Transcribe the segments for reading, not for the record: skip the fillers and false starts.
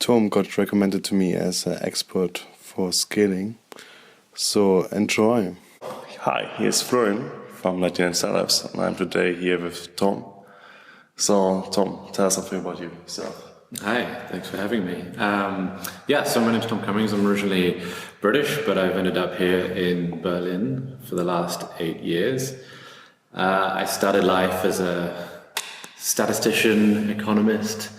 Thom got recommended to me as an expert for scaling. So enjoy. Hi, here's Florian from 99 Startups, and I'm today here with Thom. So Thom, tell us something about yourself. Hi, thanks for having me. So my name's Thom Cummings. I'm originally British, but I've ended up here in Berlin for the last 8 years. I started life as a statistician, economist.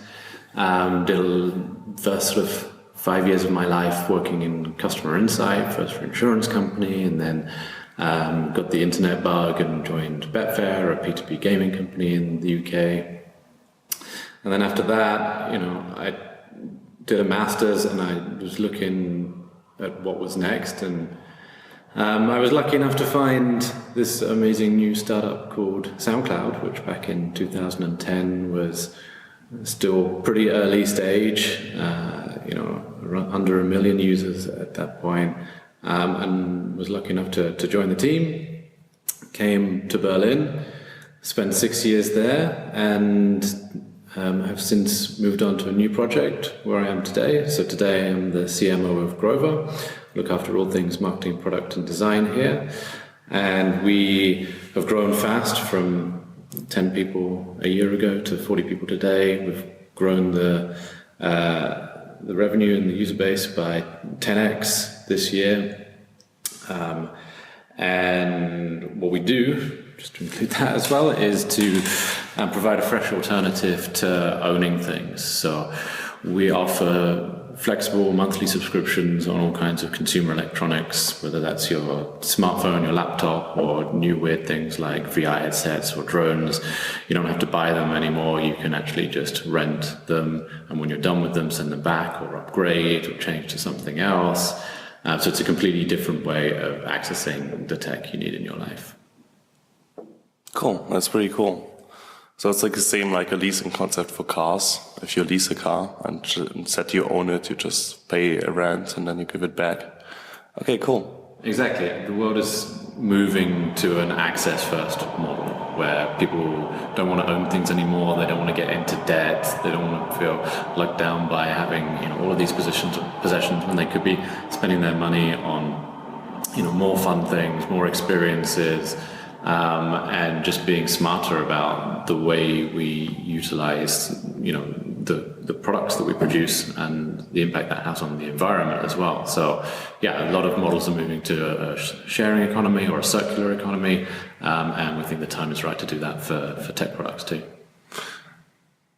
Did the sort of 5 years of my life working in customer insight, first for an insurance company, and then got the internet bug and joined Betfair, a P2P gaming company in the UK. And then after that, I did a master's and I was looking at what was next. And I was lucky enough to find this amazing new startup called SoundCloud, which back in 2010 was still pretty early stage, under 1 million users at that point, and was lucky enough to join the team. Came to Berlin, spent 6 years there, and have since moved on to a new project where I am today. So today I'm the CMO of Grover, look after all things marketing, product and design here. And we have grown fast from 10 people a year ago to 40 people today. We've grown the revenue and the user base by 10x this year. And what we do, just to include that as well, is to provide a fresh alternative to owning things. So we offer flexible monthly subscriptions on all kinds of consumer electronics, whether that's your smartphone, your laptop, or new weird things like VR headsets or drones. You don't have to buy them anymore. You can actually just rent them, and when you're done with them, send them back or upgrade or change to something else. So it's a completely different way of accessing the tech you need in your life. Cool, that's pretty cool. So it's like the same like a leasing concept for cars. If you lease a car and instead you own it, you just pay a rent and then you give it back. Okay, cool. Exactly. The world is moving to an access first model where people don't want to own things anymore. They don't want to get into debt. They don't want to feel locked down by having all of these possessions when they could be spending their money on more fun things, more experiences, and just being smarter about the way we utilize, the products that we produce and the impact that has on the environment as well. So, a lot of models are moving to a sharing economy or a circular economy, and we think the time is right to do that for tech products too.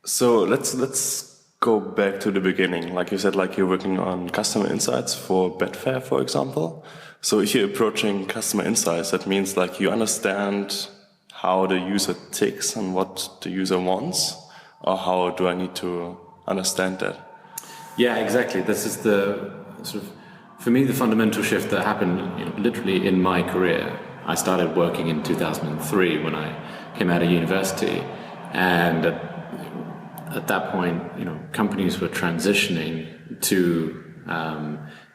So let's go back to the beginning. Like you said, like you're working on customer insights for Betfair, for example. So if you're approaching customer insights, that means like you understand how the user ticks and what the user wants, or how do I need to understand that? Yeah, exactly. This is the sort of, for me, the fundamental shift that happened literally in my career. I started working in 2003 when I came out of university, and at that point, companies were transitioning to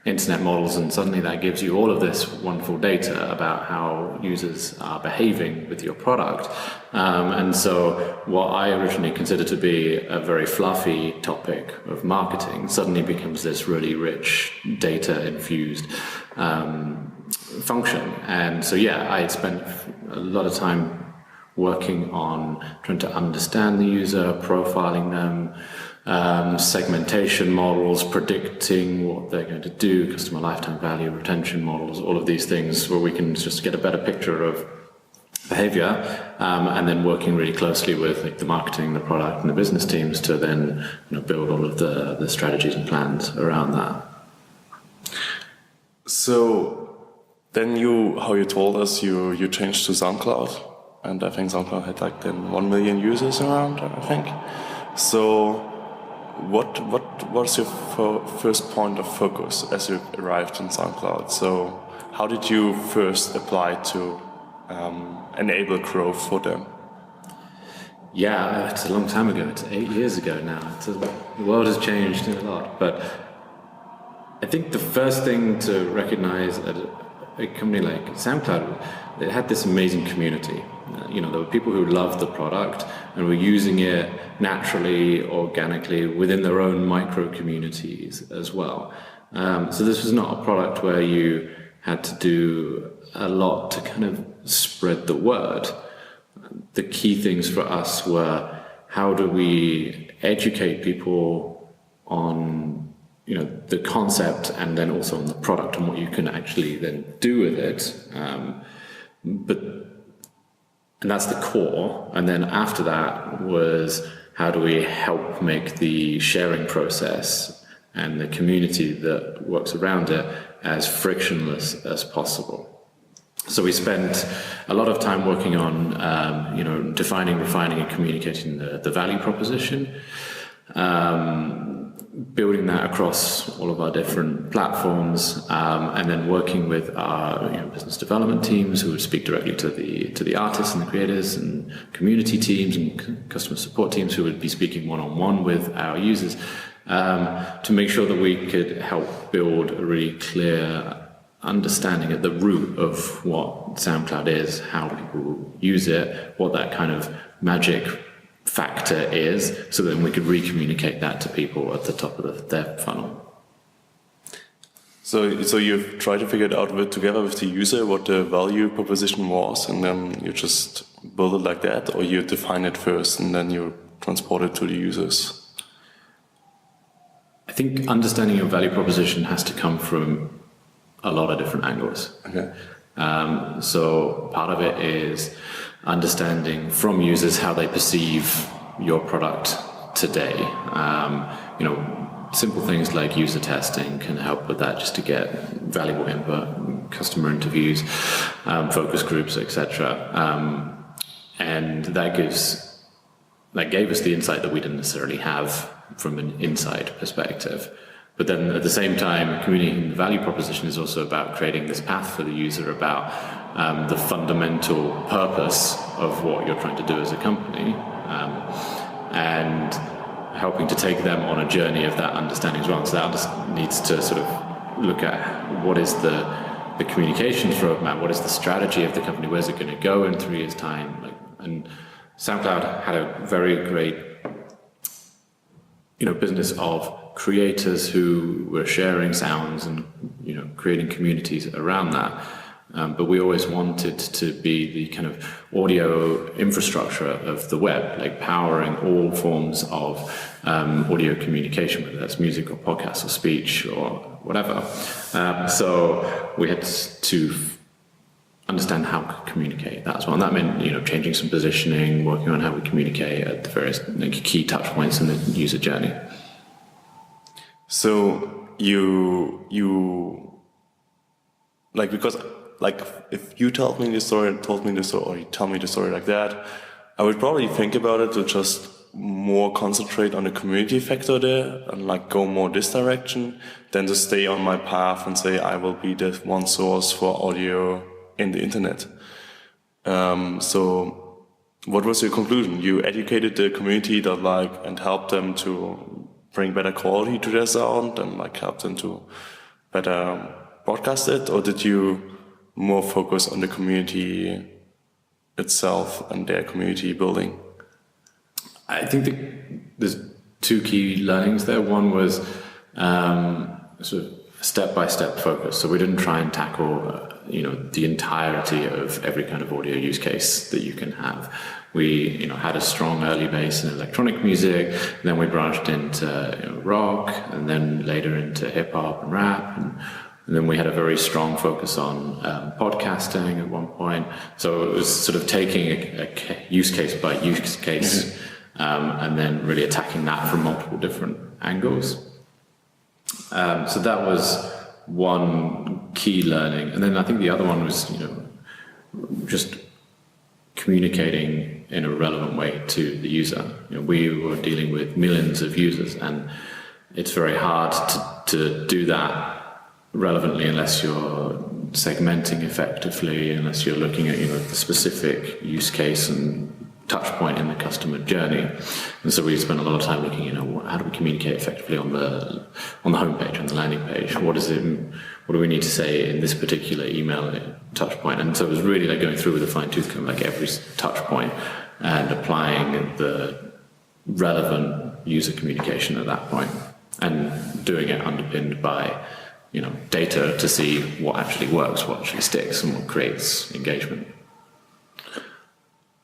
internet models, and suddenly that gives you all of this wonderful data about how users are behaving with your product. And so what I originally considered to be a very fluffy topic of marketing suddenly becomes this really rich data-infused function. And so I had spent a lot of time working on trying to understand the user, profiling them, segmentation models, predicting what they're going to do, customer lifetime value, retention models, all of these things where we can just get a better picture of behavior, and then working really closely with the marketing, the product, and the business teams to then build all of the strategies and plans around that. So then how you told us, you changed to SoundCloud. And I think SoundCloud had like then 1 million users around, I think. So what was your first point of focus as you arrived in SoundCloud? So how did you first apply to enable growth for them? Yeah, it's a long time ago. It's 8 years ago now. The world has changed a lot. But I think the first thing to recognize a company like SoundCloud, it had this amazing community. There were people who loved the product and were using it naturally, organically, within their own micro communities as well. So this was not a product where you had to do a lot to kind of spread the word. The key things for us were, how do we educate people on the concept, and then also on the product and what you can actually then do with it. And that's the core. And then after that was, how do we help make the sharing process and the community that works around it as frictionless as possible. So we spent a lot of time working on, defining, refining, and communicating the value proposition, building that across all of our different platforms, and then working with our business development teams who would speak directly to the artists and the creators, and community teams and customer support teams who would be speaking one-on-one with our users, to make sure that we could help build a really clear understanding at the root of what SoundCloud is, how people use it, what that kind of magic factor is, so then we could re-communicate that to people at the top of their funnel. So you've tried to figure it out together with the user what the value proposition was, and then you just build it like that, or you define it first and then you transport it to the users? I think understanding your value proposition has to come from a lot of different angles. Okay. So part of it is understanding from users how they perceive your product today. Simple things like user testing can help with that, just to get valuable input, customer interviews, focus groups, etc. And that gave us the insight that we didn't necessarily have from an inside perspective. But then at the same time, communicating the value proposition is also about creating this path for the user about the fundamental purpose of what you're trying to do as a company, and helping to take them on a journey of that understanding as well. So that needs to sort of look at what is the communications roadmap, what is the strategy of the company, where's it going to go in 3 years' time. And SoundCloud had a very great business of creators who were sharing sounds and creating communities around that, but we always wanted to be the kind of audio infrastructure of the web, like powering all forms of audio communication, whether that's music or podcasts or speech or whatever. So we had to understand how to communicate that as well, and that meant changing some positioning, working on how we communicate at the various key touch points in the user journey. So you because if you told me the story, or you tell me the story like that, I would probably think about it to just more concentrate on the community factor there and go more this direction than to stay on my path and say I will be the one source for audio in the internet. So what was your conclusion? You educated the community and helped them to bring better quality to their sound and help them to better broadcast it, or did you more focus on the community itself and their community building? I think there's 2 key learnings there. One was sort of step-by-step focus. So we didn't try and tackle the entirety of every kind of audio use case that you can have. We had a strong early base in electronic music, and then we branched into rock, and then later into hip-hop and rap, and then we had a very strong focus on podcasting at one point. So it was sort of taking a use case by use case, and then really attacking that from multiple different angles. So that was one key learning. And then I think the other one was, just communicating in a relevant way to the user. We were dealing with millions of users, and it's very hard to do that relevantly unless you're segmenting effectively, unless you're looking at the specific use case and touch point in the customer journey. And so we spent a lot of time looking, how do we communicate effectively on on the homepage, on the landing page. What do we need to say in this particular email touch point? And so it was really like going through with a fine-tooth comb, like every touch point, and applying the relevant user communication at that point, and doing it underpinned by, data to see what actually works, what actually sticks, and what creates engagement.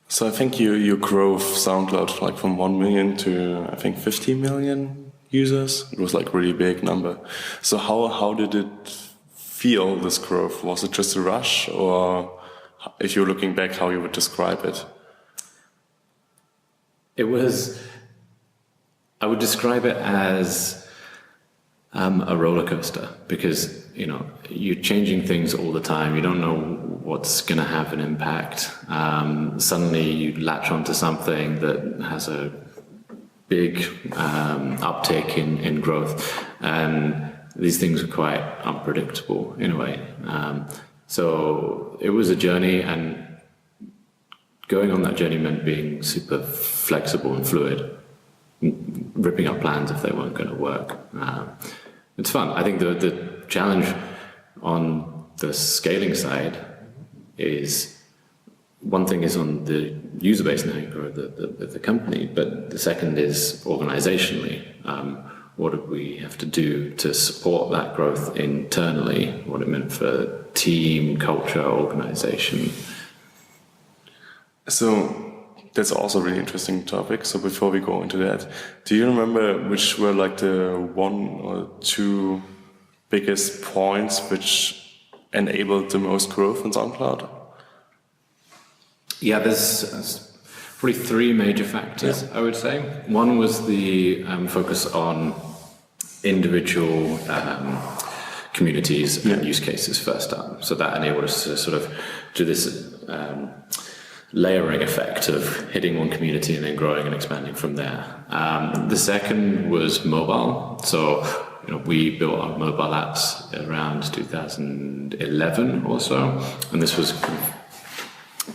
So I think you grow SoundCloud like from 1 million to I think 50 million users. It was like a really big number. So how did it feel, this growth? Was it just a rush, or if you're looking back, how you would describe it? I would describe it as a roller coaster, because you're changing things all the time. You don't know what's going to have an impact. Suddenly you latch onto something that has a big uptick in growth, and these things are quite unpredictable in a way. So it was a journey, and going on that journey meant being super flexible and fluid, ripping up plans if they weren't going to work. It's fun. I think the challenge on the scaling side is, one thing is on the user base and how you grow the company, but the second is organizationally. What did we have to do to support that growth internally? What it meant for team, culture, organization. So that's also a really interesting topic. So before we go into that, do you remember which were like the 1 or 2 biggest points which enabled the most growth in SoundCloud? Yeah, there's probably 3 major factors, I would say. One was the focus on individual communities and use cases first up. So that enabled us to sort of do this layering effect of hitting one community and then growing and expanding from there. The second was mobile. So we built our mobile apps around 2011 or so, and this was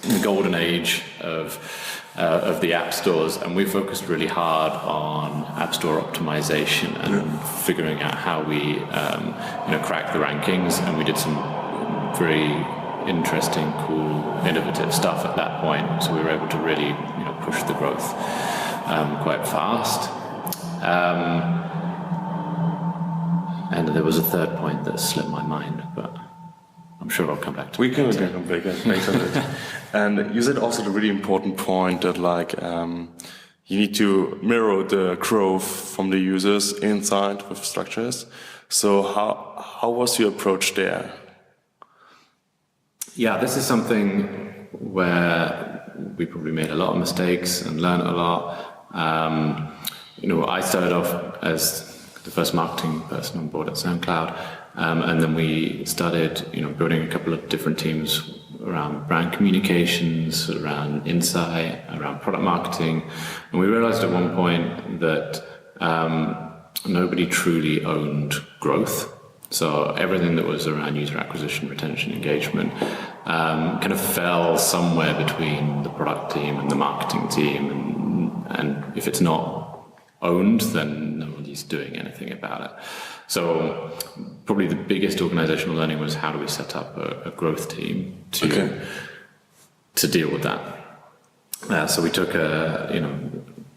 the golden age of the app stores, and we focused really hard on app store optimization and figuring out how we crack the rankings, and we did some very interesting, cool, innovative stuff at that point. So we were able to really push the growth quite fast. And there was a third point that slipped my mind, but I'm sure I'll come back to it. We can come back later. And you said also the really important point that you need to mirror the growth from the users inside with structures. So how was your approach there? Yeah, this is something where we probably made a lot of mistakes and learned a lot. I started off as the first marketing person on board at SoundCloud, and then we started, building a couple of different teams around brand communications, around insight, around product marketing, and we realized at one point that nobody truly owned growth. So everything that was around user acquisition, retention, engagement kind of fell somewhere between the product team and the marketing team, and if it's not owned, then nobody's doing anything about it. So probably the biggest organizational learning was, how do we set up a growth team to deal with that? So we took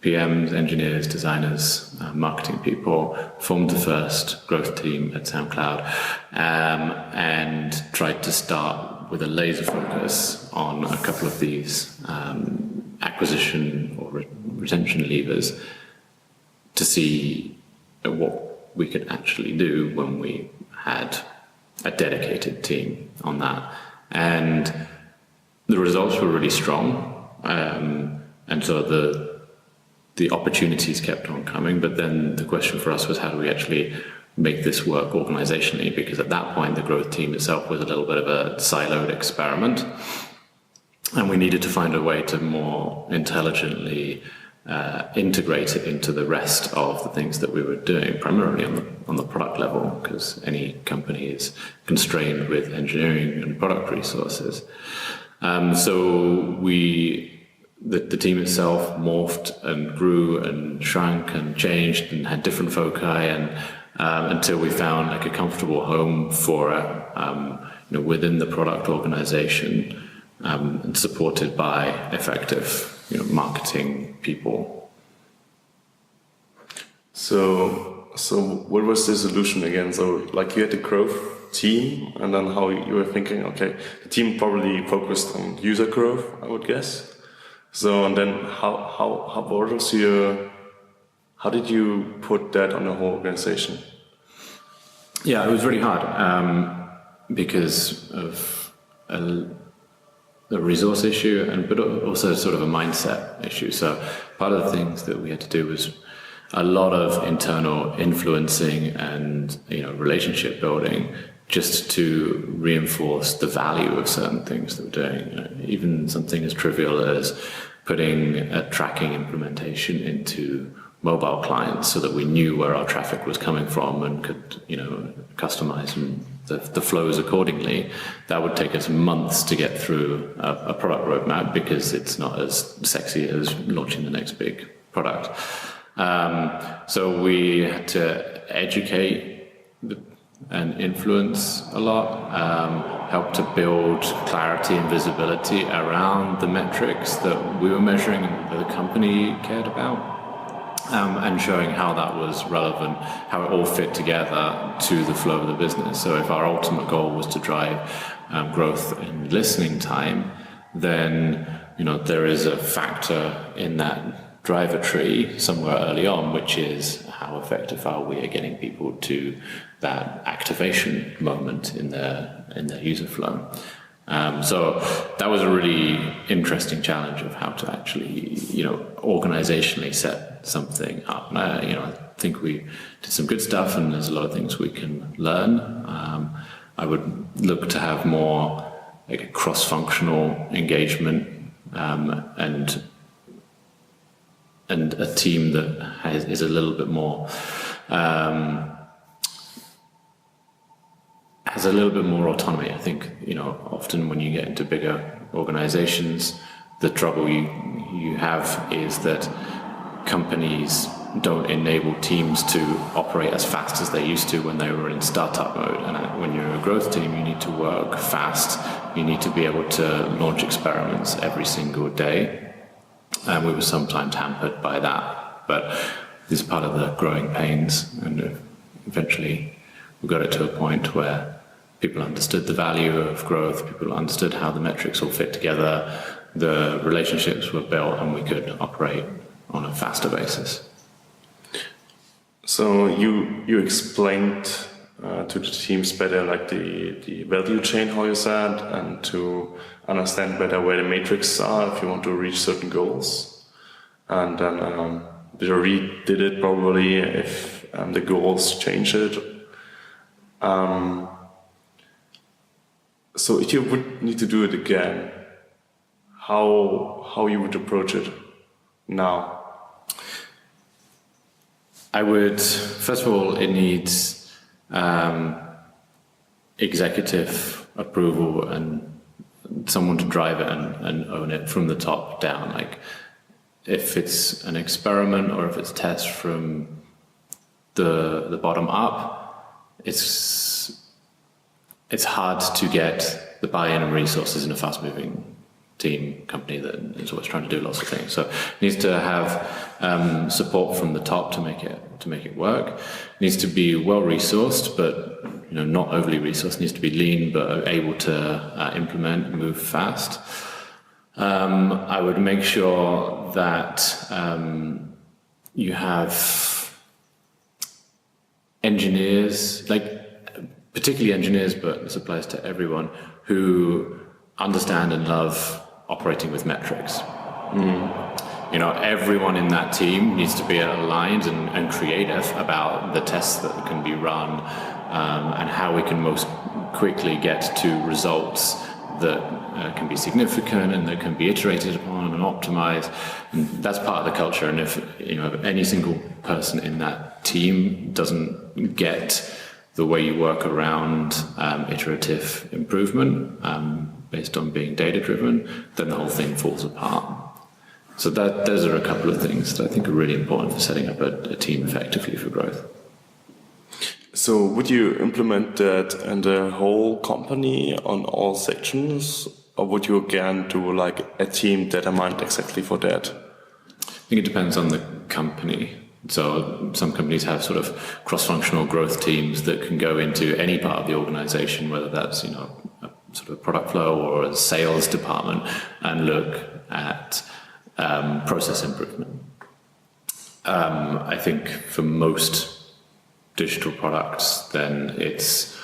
PMs, engineers, designers, marketing people, formed the first growth team at SoundCloud, and tried to start with a laser focus on a couple of these acquisition or retention levers to see what we could actually do when we had a dedicated team on that. And the results were really strong. And so the opportunities kept on coming, but then the question for us was, how do we actually make this work organizationally? Because at that point, the growth team itself was a little bit of a siloed experiment, and we needed to find a way to more intelligently integrate it into the rest of the things that we were doing, primarily on the product level, because any company is constrained with engineering and product resources. So the team itself morphed and grew and shrank and changed and had different foci, and until we found like a comfortable home for it, within the product organization, and supported by effective, marketing people. So what was the solution again? So like you had the growth team, and then how you were thinking, okay, the team probably focused on user growth, I would guess. So, and then how did you put that on the whole organization? Yeah, it was really hard because of the resource issue, but also sort of a mindset issue. So part of the things that we had to do was a lot of internal influencing and relationship building, just to reinforce the value of certain things that we're doing. Even something as trivial as putting a tracking implementation into mobile clients so that we knew where our traffic was coming from and could, customize the flows accordingly. That would take us months to get through a product roadmap, because it's not as sexy as launching the next big product. So we had to educate and influence a lot, help to build clarity and visibility around the metrics that we were measuring and the company cared about. And showing how that was relevant, how it all fit together to the flow of the business. So if our ultimate goal was to drive growth in listening time, then there is a factor in that driver tree somewhere early on, which is how effective are we at getting people to that activation moment in their user flow. So that was a really interesting challenge of how to actually, organizationally set something up. I think we did some good stuff, and there's a lot of things we can learn. I would look to have more like a cross-functional engagement, and a team that is a little bit more has a little bit more autonomy. I think, often when you get into bigger organizations, the trouble you have is that companies don't enable teams to operate as fast as they used to when they were in startup mode. And when you're a growth team, you need to work fast. You need to be able to launch experiments every single day. And we were sometimes hampered by that. But this is part of the growing pains. And eventually we got it to a point where people understood the value of growth, people understood how the metrics all fit together, the relationships were built, and we could operate on a faster basis. So you explained to the teams better, like the value chain, how you said, and to understand better where the metrics are if you want to reach certain goals. And then they redid it probably if the goals change it. So if you would need to do it again, how you would approach it now? I would, first of all, it needs executive approval and someone to drive it and own it from the top down. Like, if it's an experiment or if it's test from the bottom up, it's hard to get the buy-in and resources in a fast-moving company that is always trying to do lots of things. So it needs to have support from the top to make it work. It needs to be well resourced, but not overly resourced. It needs to be lean, but able to implement and move fast. I would make sure that you have engineers, particularly engineers, but this applies to everyone, who understand and love operating with metrics. Everyone in that team needs to be aligned and creative about the tests that can be run, and how we can most quickly get to results that can be significant and that can be iterated upon and optimized. And that's part of the culture. And if any single person in that team doesn't get the way you work around iterative improvement based on being data-driven, then the whole thing falls apart. So those are a couple of things that I think are really important for setting up a team effectively for growth. So would you implement that in the whole company on all sections, or would you again do like a team determined exactly for that? I think it depends on the company. So some companies have sort of cross-functional growth teams that can go into any part of the organization, whether that's, a sort of product flow or a sales department, and look at process improvement. I think for most digital products, then it's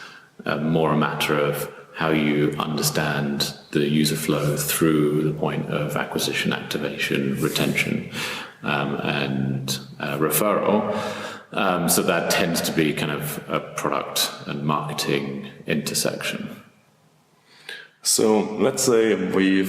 more a matter of how you understand the user flow through the point of acquisition, activation, retention, and referral. So that tends to be kind of a product and marketing intersection. So let's say we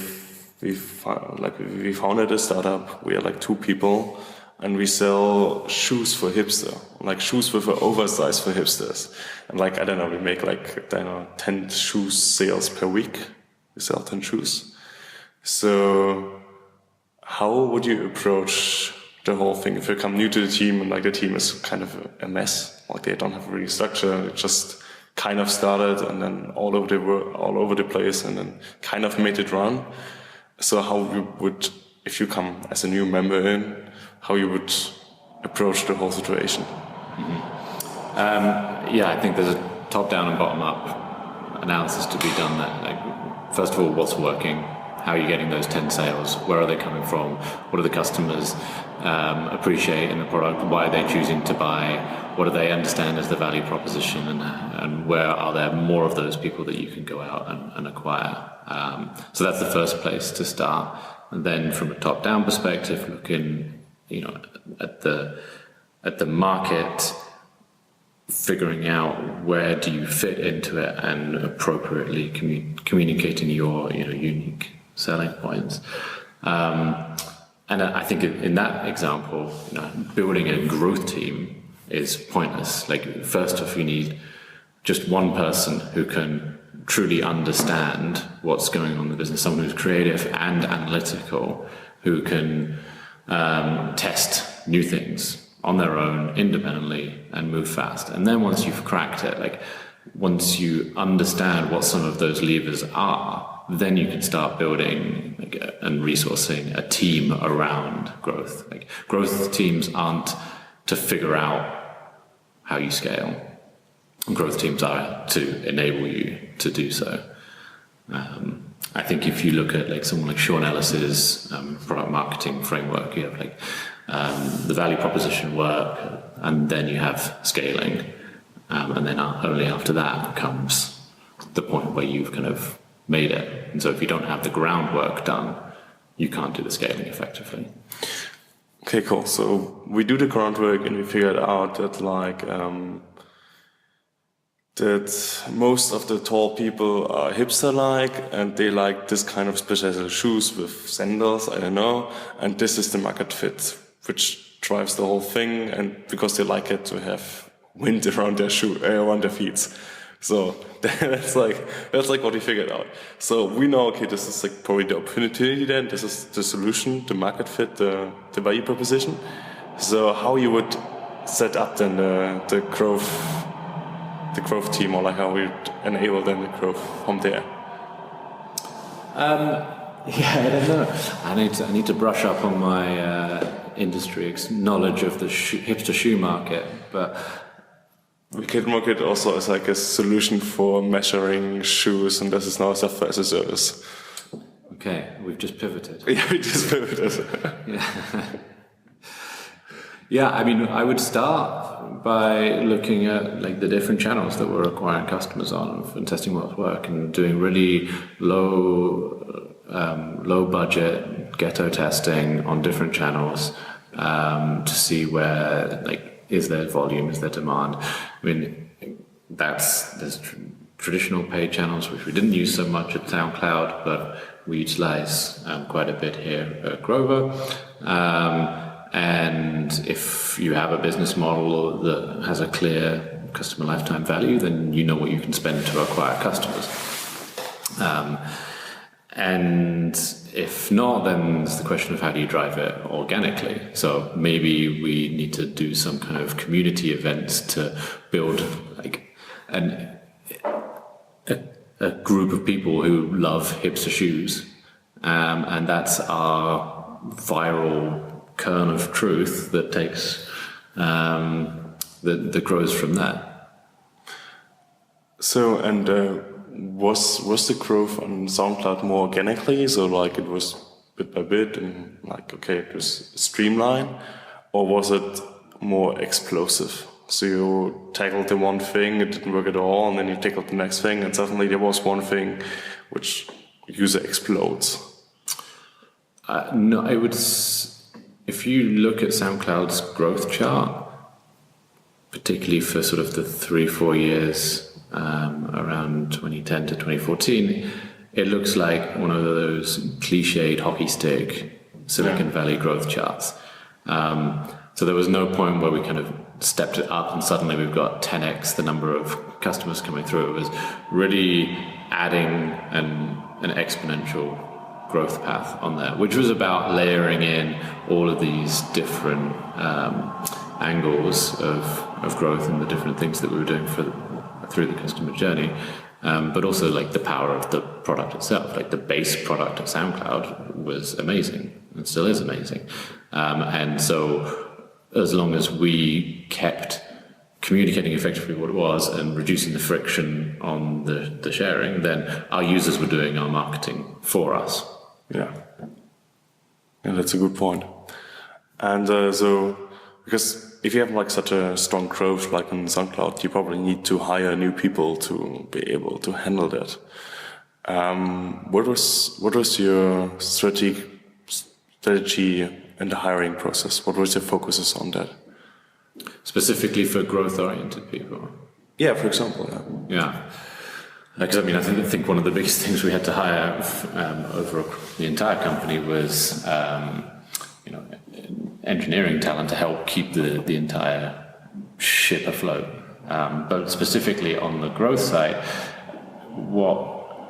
founded a startup. We are like 2 people, and we sell shoes for hipster, like shoes with an oversize for hipsters. And like, I don't know, we make like, 10 shoes sales per week. We sell 10 shoes. So how would you approach the whole thing if you come new to the team and like the team is kind of a mess, like they don't have really structure, it just kind of started and then all over the place and then kind of made it run. So how you would, if you come as a new member in, how you would approach the whole situation? I think there's a top-down and bottom-up analysis to be done there. Like, first of all, what's working? How are you getting those 10 sales? Where are they coming from? What do the customers appreciate in the product? Why are they choosing to buy? What do they understand as the value proposition? And where are there more of those people that you can go out and acquire? So that's the first place to start. And then from a top-down perspective, looking at the market, figuring out where do you fit into it and appropriately communicating your unique selling points. And I think in that example, building a growth team is pointless. Like, first off, you need just one person who can truly understand what's going on in the business, someone who's creative and analytical, who can test new things on their own independently and move fast. And then once you've cracked it, like once you understand what some of those levers are, then you can start building and resourcing a team around growth. Like, growth teams aren't to figure out how you scale. Growth teams are to enable you to do so. I think if you look at like someone like Sean Ellis's product marketing framework, you have like the value proposition work, and then you have scaling, and then only after that comes the point where you've kind of made it. And so if you don't have the groundwork done, you can't do the scaling effectively. Okay, cool. So we do the groundwork and we figured out that like that most of the tall people are hipster-like and they like this kind of special shoes with sandals, I don't know, and this is the market fit, which drives the whole thing, and because they like it to have wind around their around their feet. So that's like what we figured out. So we know, okay, this is like probably the opportunity then, this is the solution, the market fit, the value proposition. So how you would set up then the growth team, or like how we enable them the growth from there? I don't know. I need to brush up on my industry knowledge of the hipster shoe market, but we can market it also as like a solution for measuring shoes, and this is now software as a service. Okay, we've just pivoted. Yeah, we just pivoted. Yeah, I mean, I would start by looking at like the different channels that we're acquiring customers on and testing what's work and doing really low budget ghetto testing on different channels to see where like is there volume, is there demand. I mean, there's traditional paid channels which we didn't use so much at SoundCloud, but we utilize quite a bit here at Grover. And if you have a business model that has a clear customer lifetime value, then you know what you can spend to acquire customers. And if not, then there's the question of how do you drive it organically. So maybe we need to do some kind of community events to build like a group of people who love hipster shoes. And that's our viral kernel of truth that takes, that grows from that. So, and was the growth on SoundCloud more organically? So like it was bit by bit and like, okay, it was streamlined, or was it more explosive? So you tackled the one thing, it didn't work at all, and then you tackled the next thing, and suddenly there was one thing which user explodes. No, it would. If you look at SoundCloud's growth chart, particularly for sort of the 3-4 years around 2010 to 2014, it looks like one of those cliched hockey stick Silicon Valley growth charts. So there was no point where we kind of stepped it up and suddenly we've got 10x the number of customers coming through. It was really adding an exponential growth path on there, which was about layering in all of these different angles of growth and the different things that we were doing through the customer journey, but also like the power of the product itself. Like the base product of SoundCloud was amazing and still is amazing, and so as long as we kept communicating effectively what it was and reducing the friction on the sharing, then our users were doing our marketing for us. Yeah, that's a good point. And so, because if you have like such a strong growth like on SoundCloud, you probably need to hire new people to be able to handle that. What was your strategy in the hiring process? What was your focuses on that? Specifically for growth-oriented people? Yeah, for example. Yeah. Because I think one of the biggest things we had to hire over the entire company was, engineering talent to help keep the entire ship afloat. But specifically on the growth side, what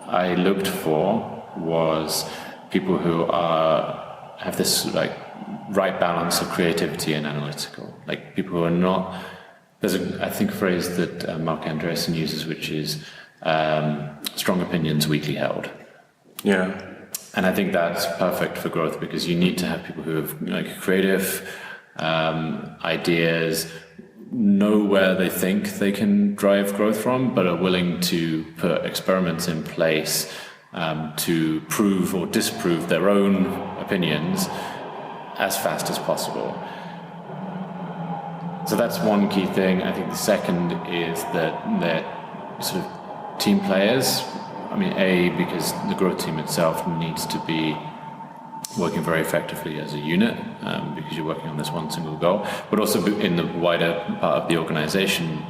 I looked for was people who have this like right balance of creativity and analytical. Like people who are not. There's a phrase that Mark Andreessen uses, which is strong opinions weakly held. Yeah. And I think that's perfect for growth because you need to have people who have like creative ideas, know where they think they can drive growth from, but are willing to put experiments in place to prove or disprove their own opinions as fast as possible. So that's one key thing. I think the second is that they're sort of team players. Because the growth team itself needs to be working very effectively as a unit, because you're working on this one single goal, but also in the wider part of the organization,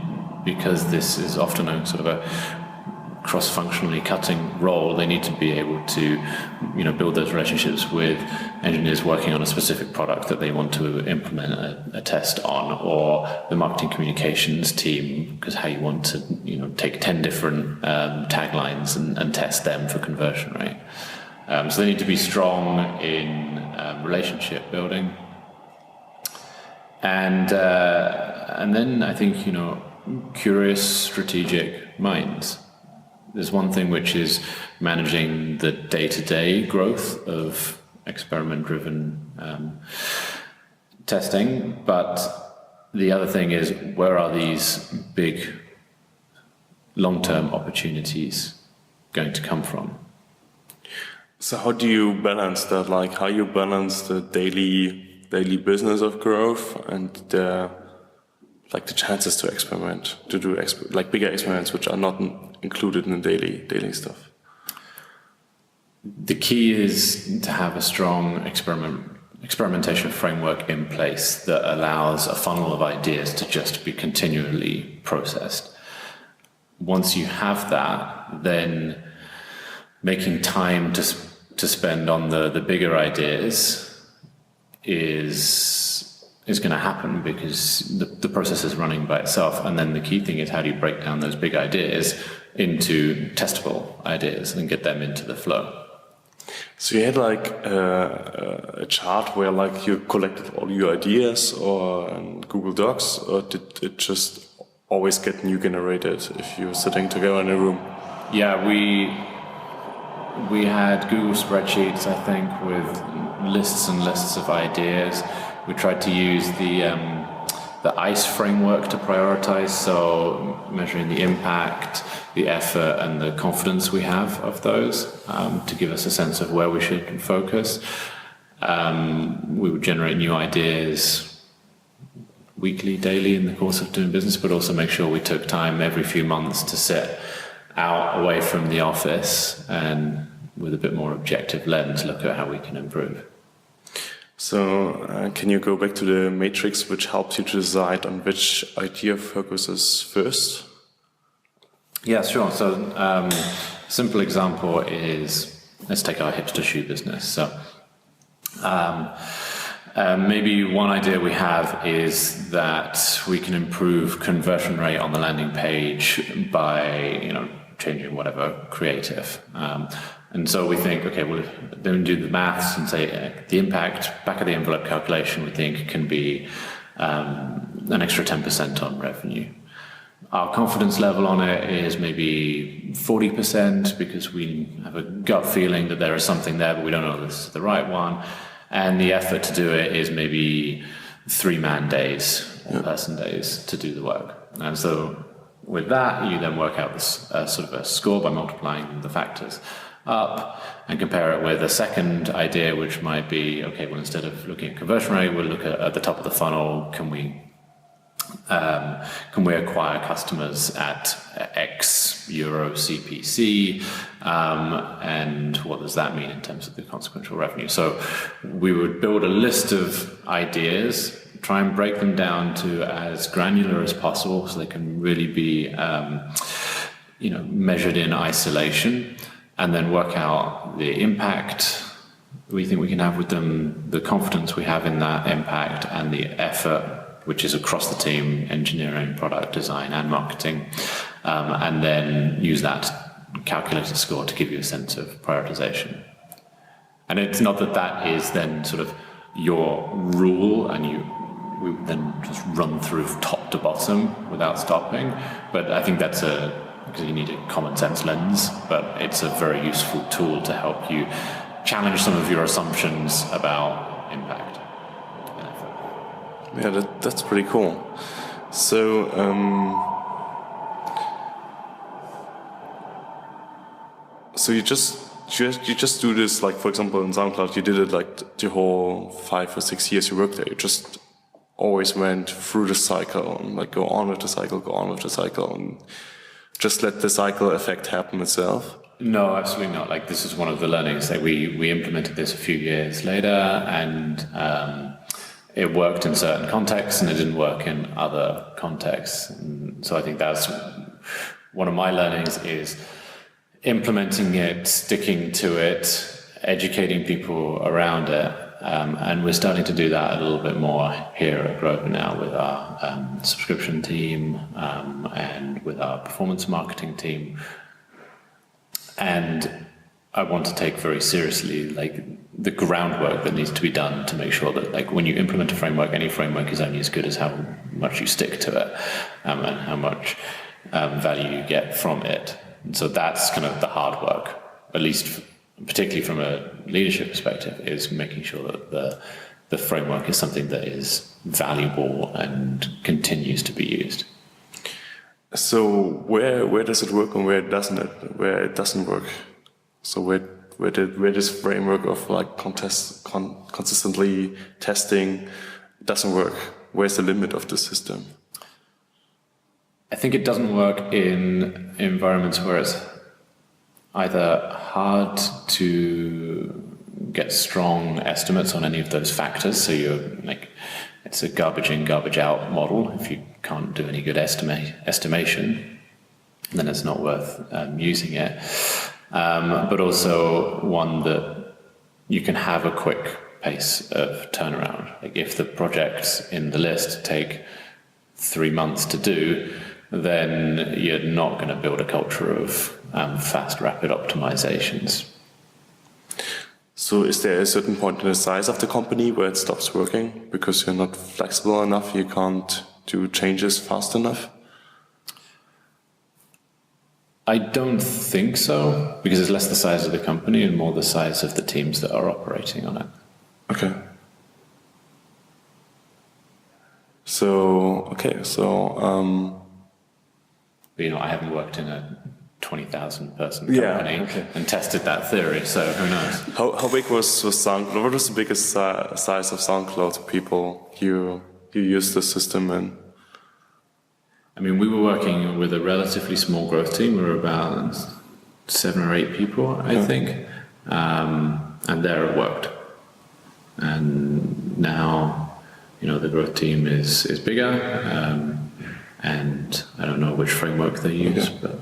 because this is often a sort of a cross-functionally cutting role. They need to be able to, build those relationships with engineers working on a specific product that they want to implement a test on, or the marketing communications team, because how you want to, take 10 different taglines and test them for conversion rate. So they need to be strong in relationship building, and then I think curious, strategic minds. There's one thing which is managing the day-to-day growth of experiment-driven testing, but the other thing is where are these big long-term opportunities going to come from? So how do you balance that? Like how you balance the daily business of growth and the chances to experiment, to do bigger experiments which are not included in the daily stuff? The key is to have a strong experimentation framework in place that allows a funnel of ideas to just be continually processed. Once you have that, then making time to spend on the bigger ideas is going to happen because the process is running by itself. And then the key thing is how do you break down those big ideas into testable ideas and get them into the flow. So you had like a chart where like you collected all your ideas or in Google Docs, or did it just always get new generated if you were sitting together in a room? Yeah, we had Google spreadsheets, I think, with lists and lists of ideas. We tried to use the ICE framework to prioritize, so measuring the impact, the effort, and the confidence we have of those to give us a sense of where we should focus. We would generate new ideas weekly, daily in the course of doing business, but also make sure we took time every few months to sit out away from the office and with a bit more objective lens look at how we can improve. So can you go back to the matrix which helps you to decide on which idea focuses first? Yeah, sure. So simple example is, let's take our hipster shoe business. So maybe one idea we have is that we can improve conversion rate on the landing page by, changing whatever creative. And so we think, okay, well, then do the maths and say the impact, back of the envelope calculation, we think can be an extra 10% on revenue. Our confidence level on it is maybe 40% because we have a gut feeling that there is something there, but we don't know if this is the right one. And the effort to do it is maybe 3-man days or person days to do the work. And so with that, you then work out this sort of a score by multiplying the factors up and compare it with a second idea, which might be, okay, well, instead of looking at conversion rate, we'll look at the top of the funnel. Can we acquire customers at X euro CPC? And what does that mean in terms of the consequential revenue? So we would build a list of ideas, try and break them down to as granular as possible so they can really be measured in isolation, and then work out the impact we think we can have with them, the confidence we have in that impact, and the effort, which is across the team, engineering, product design, and marketing, and then use that calculated score to give you a sense of prioritization. And it's not that is then sort of your rule and we then just run through top to bottom without stopping, but I think that's because you need a common sense lens, but it's a very useful tool to help you challenge some of your assumptions about impact and effort. Yeah, that's pretty cool. So, so you just do this, like, for example, in SoundCloud, you did it like the whole 5 or 6 years you worked there. You just always went through the cycle and like go on with the cycle, and just let the cycle effect happen itself. No, absolutely not. Like, this is one of the learnings that we implemented this a few years later, and it worked in certain contexts and it didn't work in other contexts. And so I think that's one of my learnings, is implementing it, sticking to it, educating people around it. And we're starting to do that a little bit more here at Grover now with our subscription team and with our performance marketing team. And I want to take very seriously like the groundwork that needs to be done to make sure that, like, when you implement a framework, any framework is only as good as how much you stick to it and how much value you get from it. And so that's kind of the hard work, at least particularly from a leadership perspective, is making sure that the framework is something that is valuable and continues to be used. So where does it work and where it doesn't work? So where this framework of like consistently testing doesn't work? Where's the limit of the system? I think it doesn't work in environments where it's either hard to get strong estimates on any of those factors. So you're like, it's a garbage in, garbage out model. If you can't do any good estimation, then it's not worth using it. But also one that you can have a quick pace of turnaround. Like, if the projects in the list take 3 months to do, then you're not going to build a culture of fast, rapid optimizations. So is there a certain point in the size of the company where it stops working because you're not flexible enough, you can't do changes fast enough? I don't think so, because it's less the size of the company and more the size of the teams that are operating on it. Okay. So, I haven't worked in a 20,000 person company and tested that theory, so who knows? How big was SoundCloud? What was the biggest size of SoundCloud people you used the system in? I mean, we were working with a relatively small growth team. We were about 7 or 8 people, I think. And there it worked. And now, the growth team is bigger. And I don't know which framework they use, but...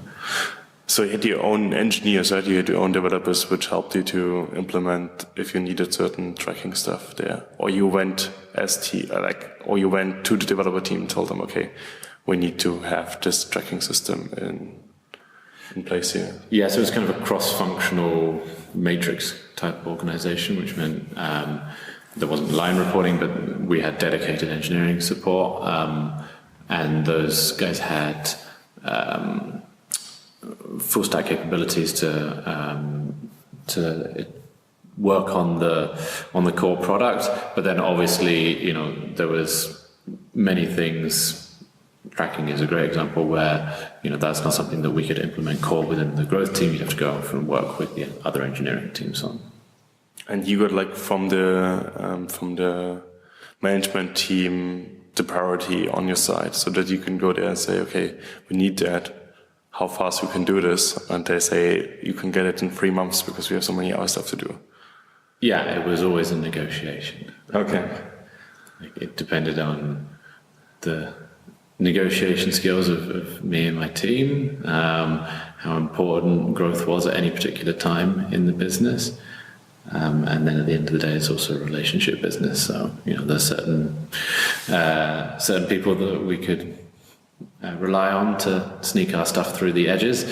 So you had your own engineers, right? You had your own developers which helped you to implement if you needed certain tracking stuff there. Or you went you went to the developer team and told them, okay, we need to have this tracking system in place here. Yeah, so it was kind of a cross-functional matrix type organization, which meant there wasn't line reporting, but we had dedicated engineering support. And those guys had full stack capabilities to work on the core product. But then obviously, there was many things. Tracking is a great example where, that's not something that we could implement core within the growth team. You'd have to go off and work with the other engineering teams on. And you got from the management team the priority on your side so that you can go there and say, okay, we need that. How fast we can do this? And they say you can get it in 3 months because we have so many other stuff to do. Yeah, it was always a negotiation. Okay. It depended on the negotiation skills of me and my team, how important growth was at any particular time in the business. And then at the end of the day, it's also a relationship business. So, there's certain people that we could rely on to sneak our stuff through the edges,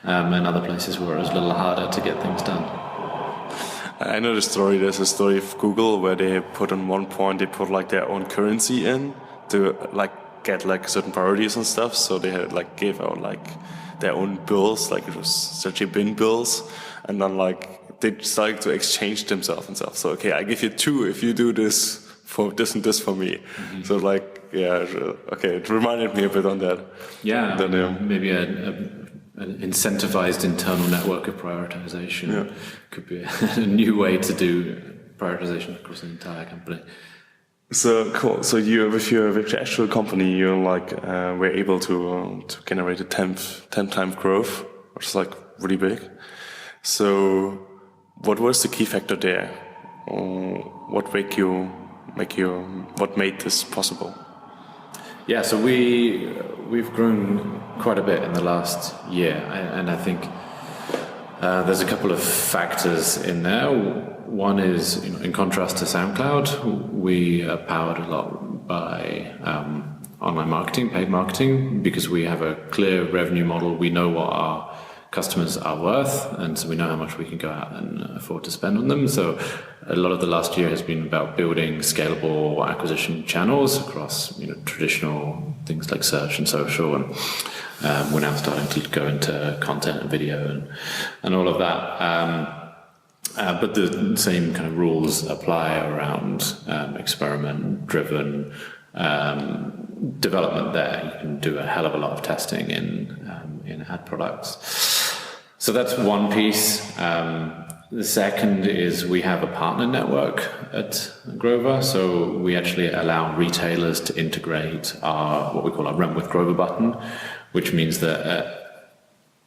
and other places where it was a little harder to get things done. I know the story. There's a story of Google where they put on one point, they put their own currency in to get certain priorities and stuff. So they had gave out their own bills, it was such a bin bills, and then they started to exchange themselves and stuff. So okay, I give you 2 if you do this for this and this for me. Mm-hmm. So okay, it reminded me a bit on that. Yeah, then, maybe an incentivized internal network of prioritization could be a new way to do prioritization across an entire company. So cool. So with your actual company, you were able to generate a 10 times growth, which is really big. So what was the key factor there? What made this possible? Yeah, so we've grown quite a bit in the last year, and I think there's a couple of factors in there. One is, in contrast to SoundCloud, we are powered a lot by online marketing, paid marketing, because we have a clear revenue model. We know what our customers are worth, and so we know how much we can go out and afford to spend on them. So a lot of the last year has been about building scalable acquisition channels across traditional things like search and social, and we're now starting to go into content and video and all of that. But the same kind of rules apply around experiment-driven development there. You can do a hell of a lot of testing in ad products. So that's one piece. The second is we have a partner network at Grover. So we actually allow retailers to integrate what we call our Rent with Grover button, which means that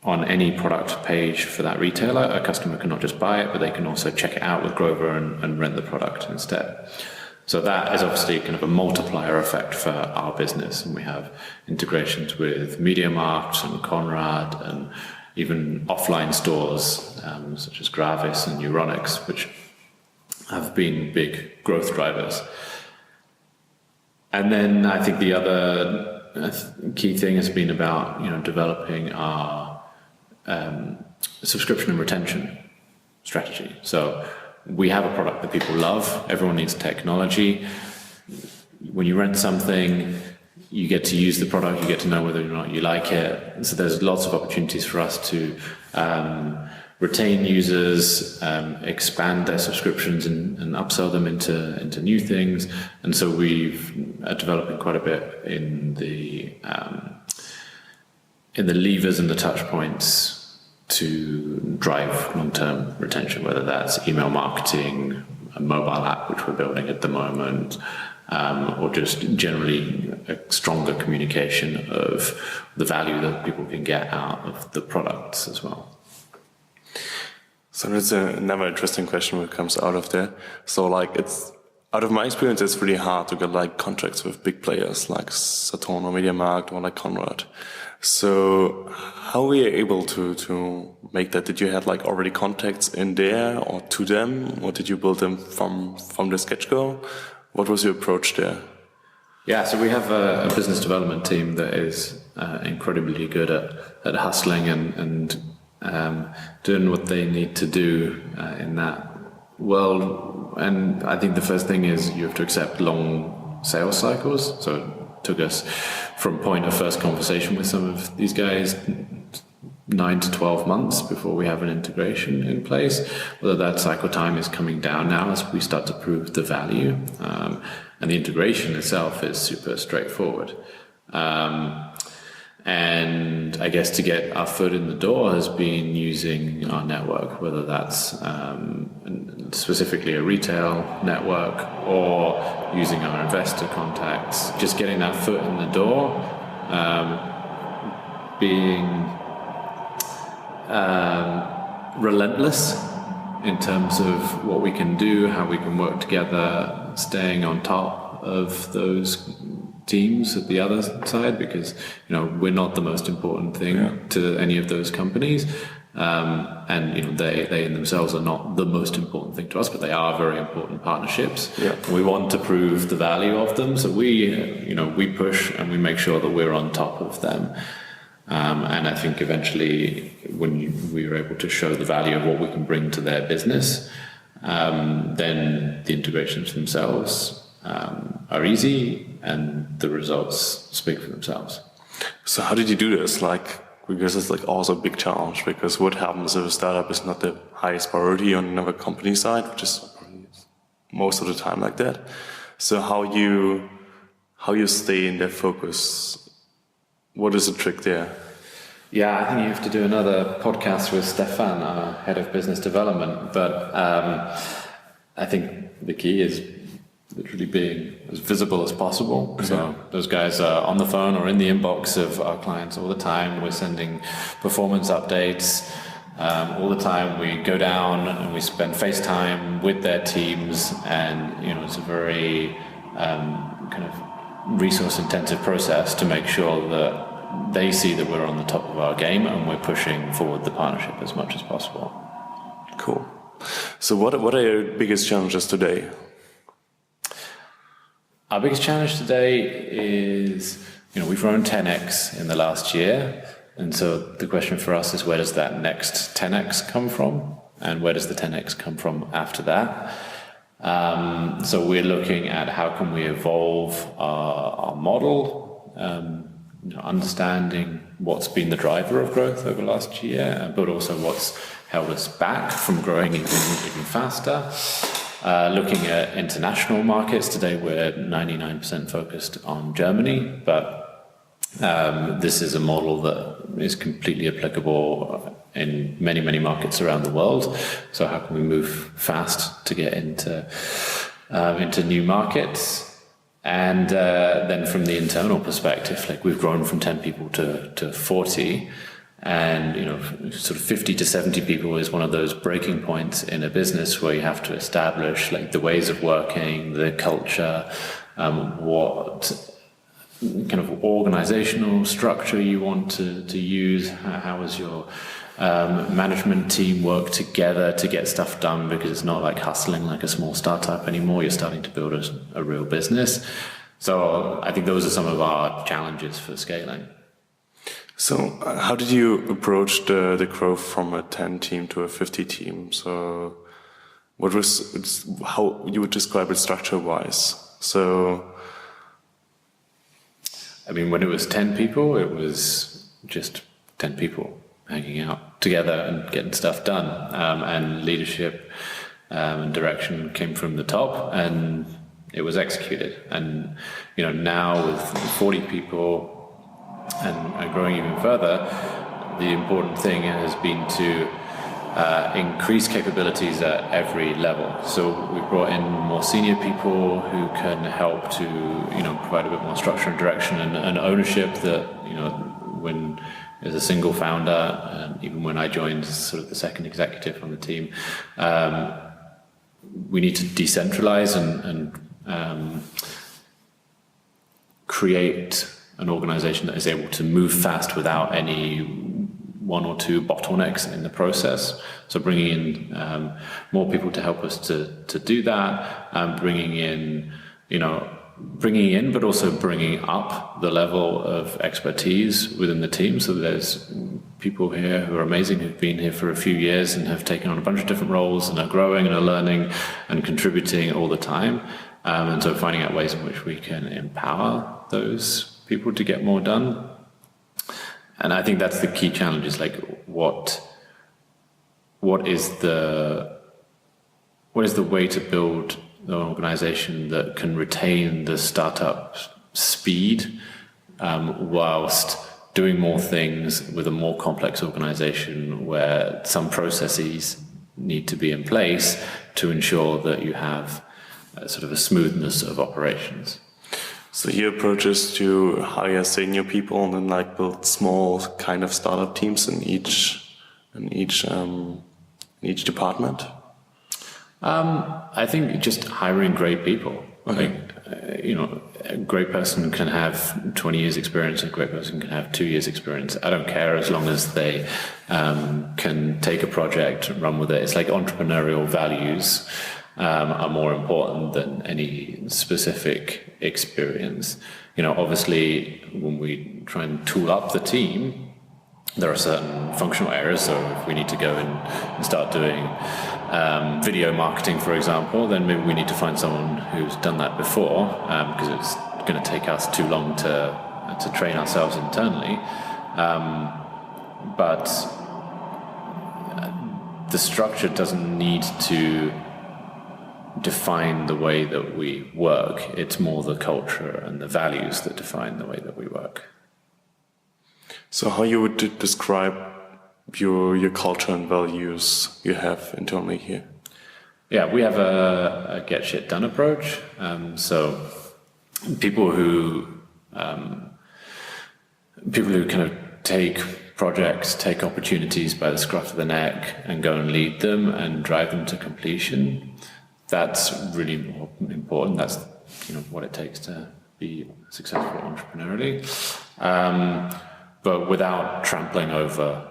on any product page for that retailer, a customer can not just buy it, but they can also check it out with Grover and rent the product instead. So that is obviously kind of a multiplier effect for our business. And we have integrations with MediaMarkt and Conrad and even offline stores such as Gravis and Euronics, which have been big growth drivers. And then I think the other key thing has been about developing our subscription and retention strategy. So we have a product that people love. Everyone needs technology. When you rent something, you get to use the product, you get to know whether or not you like it. So there's lots of opportunities for us to retain users, expand their subscriptions and upsell them into new things. And so we've developing quite a bit in the levers and the touch points to drive long-term retention, whether that's email marketing, a mobile app, which we're building at the moment, or just generally a stronger communication of the value that people can get out of the products as well. So that's another interesting question that comes out of there. So like it's, out of my experience, it's really hard to get like contracts with big players like Saturn or MediaMarkt or like Conrad. So how were you able to make that? Did you have like already contacts in there or to them, or did you build them from the sketch-go? What was your approach there? Yeah, so we have a business development team that is incredibly good at hustling and doing what they need to do in that world. And I think the first thing is you have to accept long sales cycles. So it took us from point of first conversation with some of these guys 9 to 12 months before we have an integration in place. Whether that cycle time is coming down now as we start to prove the value. And the integration itself is super straightforward. And I guess to get our foot in the door has been using our network, whether that's specifically a retail network or using our investor contacts, just getting that foot in the door, being relentless in terms of what we can do, how we can work together, staying on top of those teams at the other side, because we're not the most important thing to any of those companies, and they in themselves are not the most important thing to us, but they are very important partnerships. We want to prove the value of them, so we push and we make sure that we're on top of them. And I think eventually when we are able to show the value of what we can bring to their business, then the integrations themselves are easy and the results speak for themselves. So how did you do this? Because it's also a big challenge, because what happens if a startup is not the highest priority on another company side, which is most of the time like that. So how you stay in their focus? What is the trick there? Yeah, I think you have to do another podcast with Stefan, our head of business development. But I think the key is literally being as visible as possible. So those guys are on the phone or in the inbox of our clients all the time. We're sending performance updates all the time. We go down and we spend FaceTime with their teams, and it's a very kind of resource-intensive process to make sure that they see that we're on the top of our game and we're pushing forward the partnership as much as possible. Cool. So what are your biggest challenges today? Our biggest challenge today is, we've grown 10x in the last year. And so the question for us is, where does that next 10x come from? And where does the 10x come from after that? So we're looking at how can we evolve our model, understanding what's been the driver of growth over last year, but also what's held us back from growing even faster. Looking at international markets, today we're 99% focused on Germany, but this is a model that is completely applicable in many, many markets around the world. So how can we move fast to get into new markets? And then from the internal perspective, we've grown from 10 people to 40, and sort of 50 to 70 people is one of those breaking points in a business where you have to establish the ways of working, the culture, what kind of organizational structure you want to use, how is your management team work together to get stuff done, because it's not like hustling like a small startup anymore. You're starting to build a real business. So I think those are some of our challenges for scaling. So how did you approach the growth from a 10 team to a 50 team? So how you would describe it structure-wise? So, I mean, when it was 10 people, it was just 10 people hanging out together and getting stuff done. And leadership and direction came from the top, and it was executed. And, now with 40 people and growing even further, the important thing has been to increase capabilities at every level. So we brought in more senior people who can help to, provide a bit more structure and direction and ownership that, when as a single founder, even when I joined as sort of the second executive on the team, we need to decentralize and create an organization that is able to move fast without any one or two bottlenecks in the process. So bringing in more people to help us to do that, bringing in, but also bringing up the level of expertise within the team. So there's people here who are amazing, who've been here for a few years and have taken on a bunch of different roles and are growing and are learning and contributing all the time. And so finding out ways in which we can empower those people to get more done. And I think that's the key challenge, is like what is the way to build an organization that can retain the startup speed whilst doing more things with a more complex organization where some processes need to be in place to ensure that you have sort of a smoothness of operations. So your approach is to hire senior people and then build small kind of startup teams in each department? I think just hiring great people. Okay. A great person can have 20 years experience, a great person can have 2 years experience. I don't care, as long as they can take a project, run with it. It's like entrepreneurial values are more important than any specific experience. Obviously, when we try and tool up the team, there are certain functional areas. So if we need to go in and start doing video marketing, for example, then maybe we need to find someone who's done that before, because it's going to take us too long to train ourselves internally. But the structure doesn't need to define the way that we work. It's more the culture and the values that define the way that we work. So how you would describe your culture and values you have internally here? Yeah, we have a get shit done approach. So people who kind of take projects, take opportunities by the scruff of the neck and go and lead them and drive them to completion. That's really important. That's what it takes to be successful entrepreneurially, but without trampling over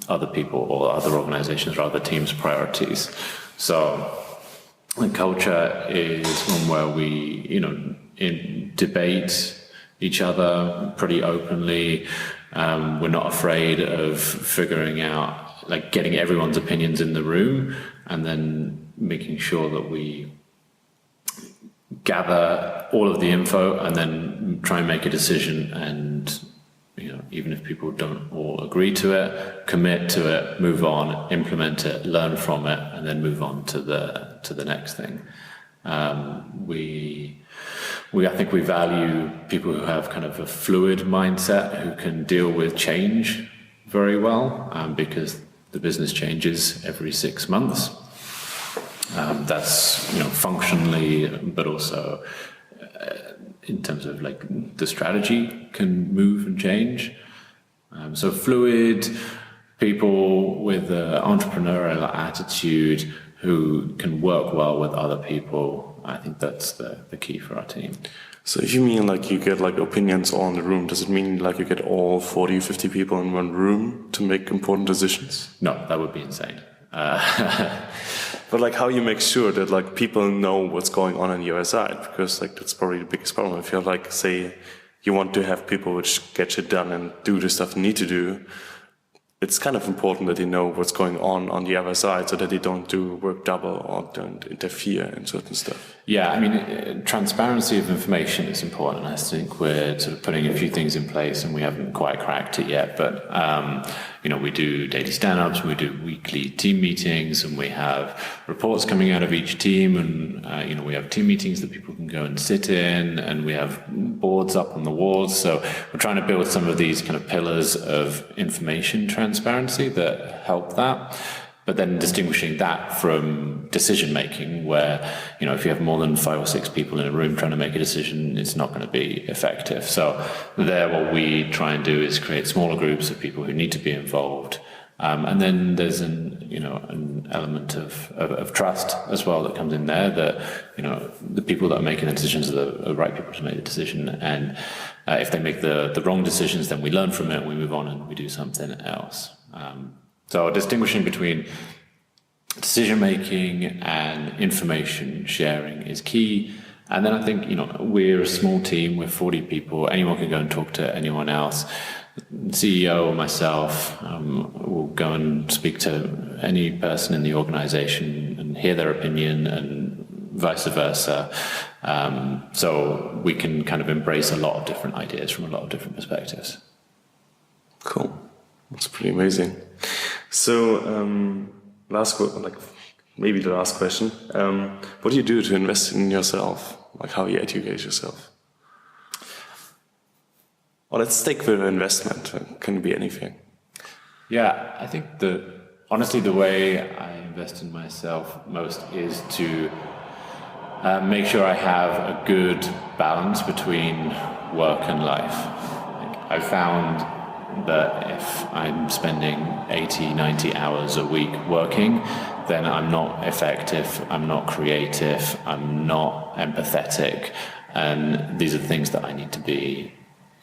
other people or other organizations or other teams' priorities. So the culture is one where we, debate each other pretty openly. We're not afraid of figuring out, getting everyone's opinions in the room and then making sure that we gather all of the info and then try and make a decision. And, even if people don't all agree to it, commit to it, move on, implement it, learn from it, and then move on to the next thing. I think we value people who have kind of a fluid mindset, who can deal with change very well, because the business changes every 6 months. That's functionally, but also in terms of the strategy can move and change. So fluid people with an entrepreneurial attitude who can work well with other people. I think that's the key for our team. So if you mean you get opinions all in the room, does it mean you get all 40, 50 people in one room to make important decisions? No, that would be insane. But how you make sure that people know what's going on your side? Because that's probably the biggest problem. If you're say you want to have people which get shit done and do the stuff they need to do, it's kind of important that they know what's going on the other side, so that they don't do work double or don't interfere in certain stuff. Yeah, I mean, transparency of information is important. I think we're sort of putting a few things in place, and we haven't quite cracked it yet. But we do daily stand-ups, we do weekly team meetings, and we have reports coming out of each team, and we have team meetings that people can go and sit in, and we have boards up on the walls. So we're trying to build some of these kind of pillars of information transparency that help that. But then distinguishing that from decision making, where, if you have more than 5 or 6 people in a room trying to make a decision, it's not going to be effective. So there, what we try and do is create smaller groups of people who need to be involved. And then there's an element of trust as well that comes in there, that, the people that are making the decisions are the right people to make the decision. And if they make the wrong decisions, then we learn from it, we move on and we do something else. So distinguishing between decision-making and information sharing is key. And then I think, we're a small team, we're 40 people, anyone can go and talk to anyone else. The CEO or myself will go and speak to any person in the organization and hear their opinion, and vice versa. So we can kind of embrace a lot of different ideas from a lot of different perspectives. Cool. That's pretty amazing. So, maybe the last question. What do you do to invest in yourself? Like, how you educate yourself? Or let's stick with investment. It can be anything. Yeah, I think honestly, the way I invest in myself most is to make sure I have a good balance between work and life. I found that if I'm spending 80, 90 hours a week working, then I'm not effective, I'm not creative, I'm not empathetic. And these are things that I need to be,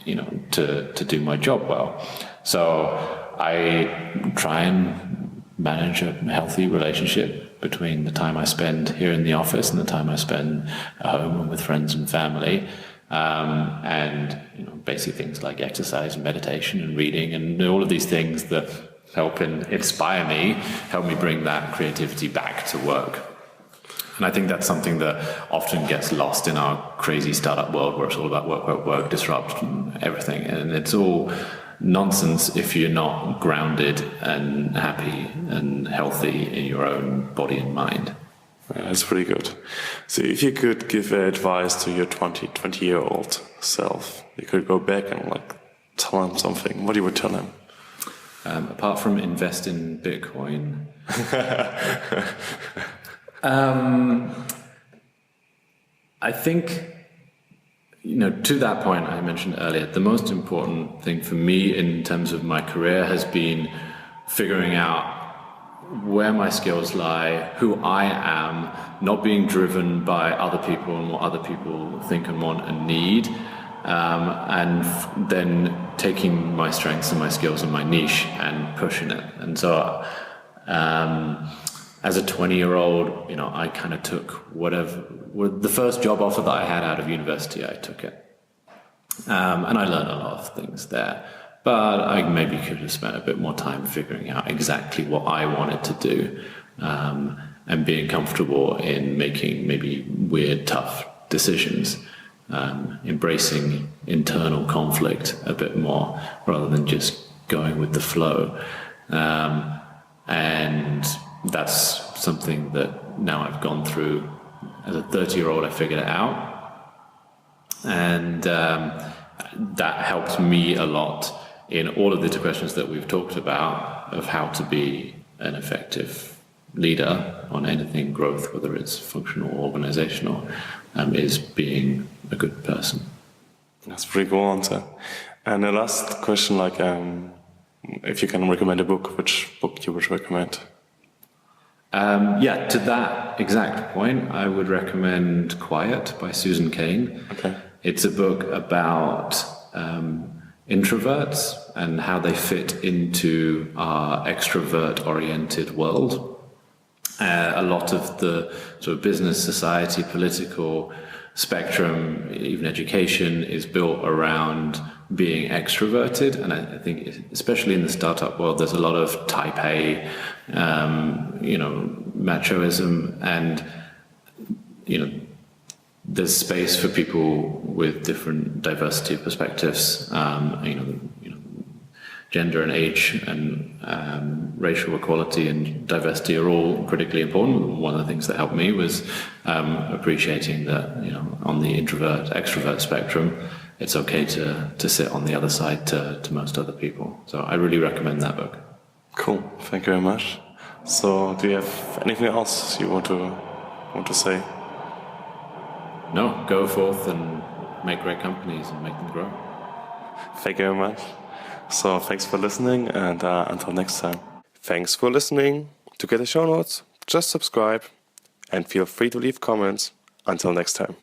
to do my job well. So I try and manage a healthy relationship between the time I spend here in the office and the time I spend at home and with friends and family. And basic things like exercise and meditation and reading and all of these things that help inspire me, help me bring that creativity back to work. And I think that's something that often gets lost in our crazy startup world, where it's all about work, disrupt everything. And it's all nonsense if you're not grounded and happy and healthy in your own body and mind. Yeah, that's pretty good. So if you could give advice to your 20-year-old self, you could go back and tell him something, what you would tell him? Apart from invest in Bitcoin, I think, to that point I mentioned earlier, the most important thing for me in terms of my career has been figuring out where my skills lie, who I am, not being driven by other people and what other people think and want and need, and then taking my strengths and my skills and my niche and pushing it. And so as a 20-year-old, I kind of took the first job offer that I had out of university, I took it. And I learned a lot of things there. But I maybe could have spent a bit more time figuring out exactly what I wanted to do, and being comfortable in making maybe weird, tough decisions, embracing internal conflict a bit more rather than just going with the flow. And that's something that now I've gone through. As a 30-year-old, I figured it out. And that helped me a lot in all of the questions that we've talked about of how to be an effective leader on anything growth, whether it's functional or organizational, is being a good person. That's a pretty cool answer. And the last question, if you can recommend a book, which book you would recommend? To that exact point, I would recommend Quiet by Susan Cain. Okay. It's a book about introverts and how they fit into our extrovert-oriented world. A lot of the sort of business, society, political spectrum, even education, is built around being extroverted, and I think especially in the startup world, there's a lot of type A, machoism, and there's space for people with different diversity of perspectives. Gender and age and racial equality and diversity are all critically important. One of the things that helped me was appreciating that, on the introvert-extrovert spectrum, it's okay to sit on the other side to most other people. So I really recommend that book. Cool. Thank you very much. So do you have anything else you want to say? No, go forth and make great companies and make them grow. Thank you very much. So thanks for listening, and until next time. Thanks for listening. To get the show notes, just subscribe and feel free to leave comments. Until next time.